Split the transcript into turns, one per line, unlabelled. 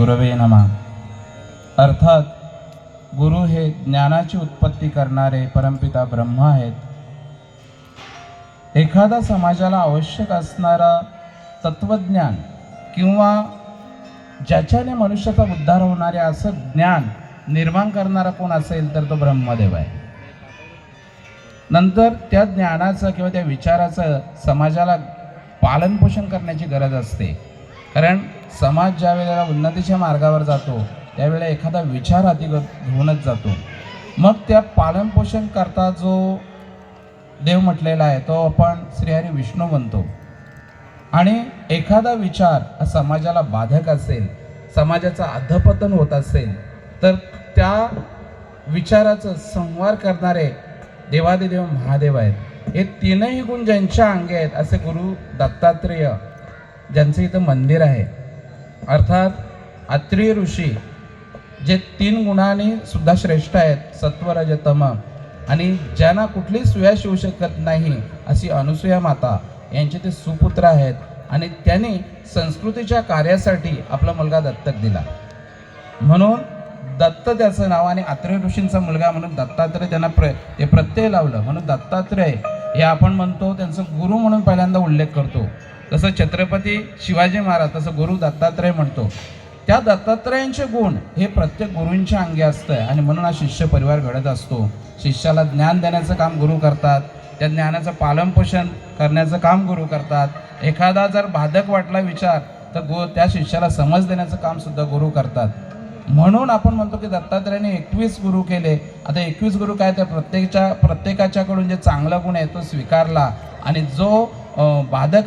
गुरवे नमः. अर्थात गुरु हे ज्ञानाची उत्पत्ती करणारे परमपिता ब्रह्म आहेत. एखादा समाजाला आवश्यक असणारा तत्वज्ञान किंवा ज्याच्याने मनुष्याचा उद्धार होणारे असं ज्ञान निर्माण करणारा कोण असेल तर तो ब्रह्मदेव आहे. नंतर त्या ज्ञानाचं किंवा त्या विचाराचं समाजाला पालनपोषण करण्याची गरज असते. कारण समाज ज्या वेळेला उन्नतीच्या मार्गावर जातो त्यावेळेला एखादा विचार हातीगत घेऊनच जातो. मग त्या पालनपोषण करता जो देव म्हटलेला आहे तो आपण श्रीहरी विष्णू म्हणतो. आणि एखादा विचार समाजाला बाधक असेल, समाजाचं अधपतन होत असेल तर त्या विचाराचं संहार करणारे देवादिदेव महादेव आहेत. हे तीनही गुण ज्यांच्या अंगी आहेत असे गुरु दत्तात्रेय ज्यांचं इथं मंदिर आहे. अर्थात अत्रेय ऋषी जे 3 गुणांनी सुद्धा श्रेष्ठ आहेत, सत्व रज तम, आणि ज्यांना कुठलीच सुयास येऊ शकत नाही अशी अनुसूया माता यांचे ते सुपुत्र आहेत. आणि त्यांनी संस्कृतीच्या कार्यासाठी आपला मुलगा दत्तक दिला म्हणून दत्त त्याचं नाव, आणि अत्रेय ऋषींचा मुलगा म्हणून दत्तात्रेय त्यांना ते प्रत्यय लावलं म्हणून दत्तात्रेय हे आपण म्हणतो. त्यांचं गुरु म्हणून पहिल्यांदा उल्लेख करतो. तसं छत्रपती शिवाजी महाराज तसं गुरु दत्तात्रेय म्हणतो. त्या दत्तात्रेयांचे गुण हे प्रत्येक गुरूंच्या अंगी असतं आणि म्हणून हा शिष्य परिवार घडत असतो. शिष्याला ज्ञान देण्याचं काम गुरु करतात, त्या ज्ञानाचं पालनपोषण करण्याचं काम गुरु करतात. एखादा जर बाधक वाटला विचार तर त्या शिष्याला समज देण्याचं काम सुद्धा गुरु करतात. म्हणून आपण म्हणतो की दत्तात्रेयाने 21 गुरु केले. आता 21 गुरु काय, त्या प्रत्येकाच्याकडून जे चांगला गुण आहे तो स्वीकारला आणि जो बाधक